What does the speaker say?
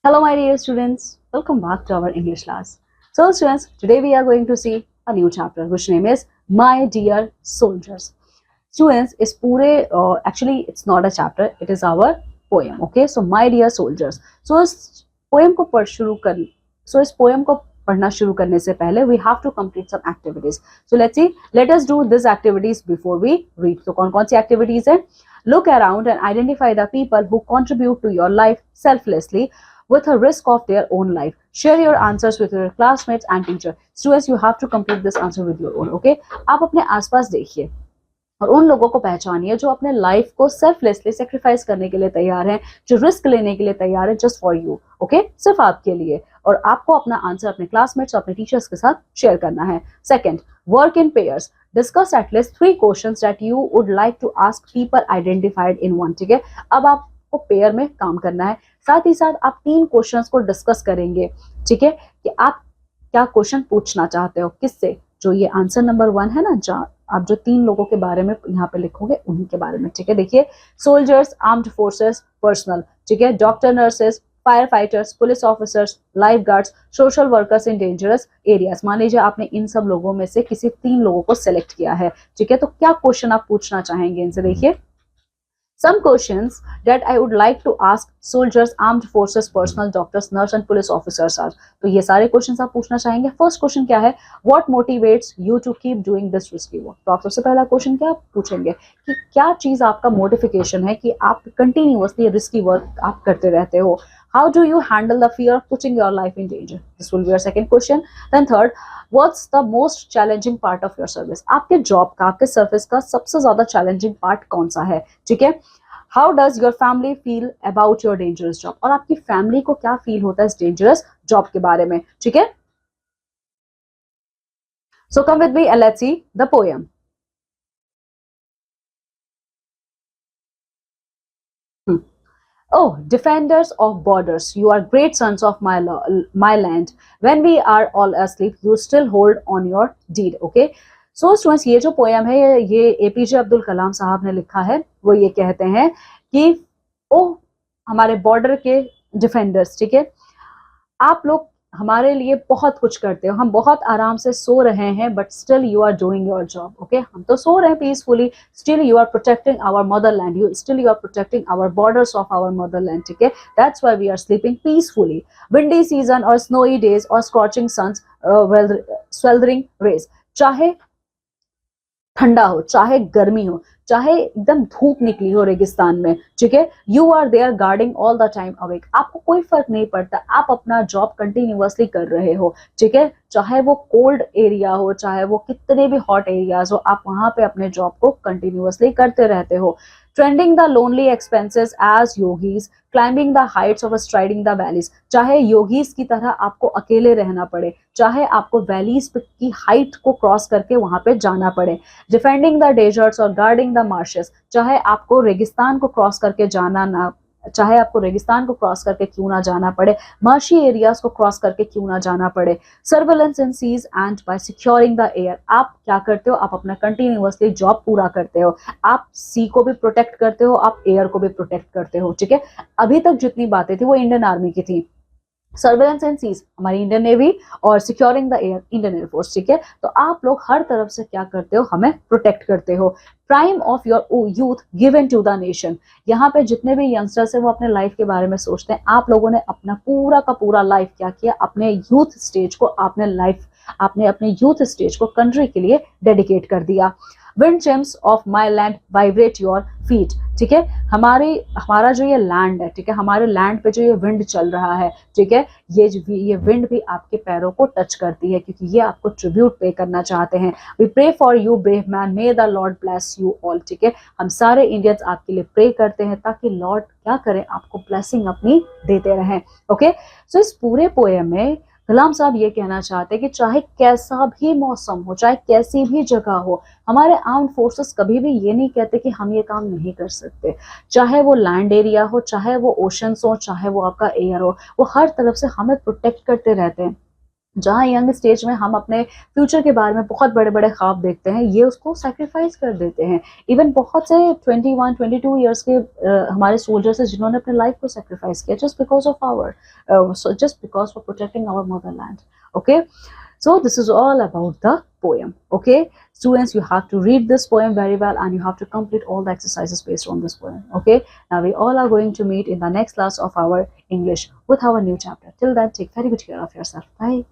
Hello, my dear students. Welcome back to our English class. So, students, today we are going to see a new chapter, which name is My Dear Soldiers. Students, is pure actually it's not a chapter; it is our poem. Okay, so My Dear Soldiers. So इस poem को पढ़ शुरू कर so इस poem को पढ़ना शुरू करने से पहले we have to complete some activities. So let's see. Let us do these activities before we read. तो कौन-कौन सी activities है? Look around and identify the people who contribute to your life selflessly with a risk of their own life. Share your answers with your classmates and teacher. Students, you have to complete this answer with your own. Okay? आप अपने आसपास देखिए और उन लोगों को पहचानिए जो अपने लाइफ को सेल्फलेसली सेक्रीफाइस करने के लिए तैयार हैं, जो रिस्क लेने के लिए तैयार है जस्ट फॉर यू. ओके, सिर्फ आपके लिए. और आपको अपना आंसर अपने क्लासमेट्स और अपने टीचर्स के साथ शेयर करना है. Second, work in pairs. Discuss at least 3 questions that you would like to ask people identified in one. ठीक है, अब आपको पेयर में काम करना है. साथ ही साथ आप 3 क्वेश्चंस को डिस्कस करेंगे. ठीक है, कि आप क्या क्वेश्चन पूछना चाहते हो, किससे. जो ये आंसर नंबर 1 है ना, जहाँ आप जो 3 लोगों के बारे में यहाँ पे लिखोगे उन्हीं के बारे में. ठीक है, देखिए, सोल्जर्स, आर्म्ड फोर्सेस, पर्सनल. ठीक है, doctor, nurses, fire fighters, police officers, life guards, social workers in dangerous areas. मान लीजिए आपने इन सब लोगों में से किसी 3 लोगों को सिलेक्ट किया है. ठीक है, तो क्या क्वेश्चन आप पूछना चाहेंगे इनसे. देखिए, some questions that I would like to ask soldiers, armed forces, personnel, doctors, nurse and police officers are. तो ये सारे क्वेश्चंस आप पूछना चाहेंगे. फर्स्ट क्वेश्चन क्या है? What motivates you to keep doing this risky work? तो आप सबसे पहला क्वेश्चन क्या पूछेंगे कि क्या चीज आपका मोटिफिकेशन है कि आप कंटिन्यूअसली रिस्की वर्क आप करते रहते हो. How do you handle the fear of putting your life in danger? This will be your second question. Then third, what's the most challenging part of your service? आपके job का, आपके service का सबसे ज्यादा चैलेंजिंग पार्ट कौन सा है. ठीक है, How does your family feel about your dangerous job? और आपकी फैमिली को क्या फील होता है इस डेंजरस जॉब के बारे में. ठीक है, so come with me and let's see the poem. Oh, defenders of borders, you are great sons of my land. When we are all asleep, you still hold on your deed. Okay. So students, ये जो poem है ये APJ Abdul Kalam साहब ने लिखा है. वो ये कहते हैं कि ओ हमारे बॉर्डर के डिफेंडर्स, ठीक है, आप लोग हमारे लिए बहुत कुछ करते हो. हम बहुत आराम से सो रहे हैं but still you are doing your job. Okay, हम तो सो रहे हैं peacefully, still you are protecting our motherland, you are protecting our borders of our motherland. ठीक है, that's why we are sleeping peacefully. Windy season और snowy days और scorching suns, sweltering rays. चाहे ठंडा हो, चाहे गर्मी हो, चाहे एकदम धूप निकली हो रेगिस्तान में. ठीक है, you are there guarding all the time awake. आपको कोई फर्क नहीं पड़ता, आप अपना जॉब कंटिन्यूअसली कर रहे हो. ठीक है, चाहे वो कोल्ड एरिया हो, चाहे वो कितने भी हॉट एरियाज हो, आप वहां पे अपने जॉब को कंटिन्यूअसली करते रहते हो. Trending the lonely expenses as yogis, climbing the Heights of striding the valleys. चाहे योगीज की तरह आपको अकेले रहना पड़े, चाहे आपको वैलीज की हाइट को क्रॉस करके वहां पे जाना पड़े. डिफेंडिंग द डेजर्ट्स और गार्डिंग द मार्शेस. चाहे आपको रेगिस्तान को क्रॉस करके जाना ना चाहे आपको रेगिस्तान को क्रॉस करके क्यों ना जाना पड़े, मार्शी एरियाज को क्रॉस करके क्यों ना जाना पड़े. Surveillance in seas and by securing the air. आप क्या करते हो? आप अपना कंटिन्यूअसली जॉब पूरा करते हो. आप सी को भी प्रोटेक्ट करते हो, आप एयर को भी प्रोटेक्ट करते हो. ठीक है, अभी तक जितनी बातें थी वो इंडियन आर्मी की थी. सर्वेलेंस एंड सीज हमारी इंडियन नेवी और securing the air Indian air force. ठीक है, तो आप लोग हर तरफ से क्या करते हो? हमें प्रोटेक्ट करते हो. Prime of your youth given to the nation. यहाँ पे जितने भी यंगस्टर्स है वो अपने लाइफ के बारे में सोचते हैं. आप लोगों ने अपना पूरा का पूरा लाइफ क्या किया? अपने यूथ स्टेज को आपने अपने यूथ स्टेज को कंट्री के लिए डेडिकेट कर दिया. Wind chimps of my land vibrate your feet. ठीक है, हमारा जो ये लैंड है, ठीक है, हमारे लैंड पे जो ये विंड चल रहा है, ठीक है, ये विंड भी आपके पैरों को टच करती है क्योंकि ये आपको ट्रिब्यूट पे करना चाहते हैं. We pray for you brave man, may the lord bless you all. ठीक है, हम सारे इंडियंस आपके लिए प्रे करते हैं ताकि लॉर्ड क्या करें? आपको ब्लेसिंग अपनी देते रहें. ओके, सो इस पूरे पोएम में कलाम साहब ये कहना चाहते हैं कि चाहे कैसा भी मौसम हो, चाहे कैसी भी जगह हो, हमारे आर्म्ड फोर्सेस कभी भी ये नहीं कहते कि हम ये काम नहीं कर सकते. चाहे वो लैंड एरिया हो, चाहे वो ओशंस हो, चाहे वो आपका एयर हो, वो हर तरफ से हमें प्रोटेक्ट करते रहते हैं. जहाँ यंग स्टेज में हम अपने फ्यूचर के बारे में बहुत बड़े बड़े ख्वाब देखते हैं, ये उसको सेक्रीफाइस कर देते हैं। इवन बहुत से 21-22 ईयर्स के हमारे सोल्जर्स हैं जिन्होंने अपने लाइफ को सेक्रीफाइस किया just because of our just because for protecting our motherland. Okay, so this is all about the poem. Okay, students, you have to read this poem very well and you have to complete all the exercises based on this poem. Okay, now we all are going to meet in the next class of our English with our new chapter. Till then, take very good care of yourself. Bye.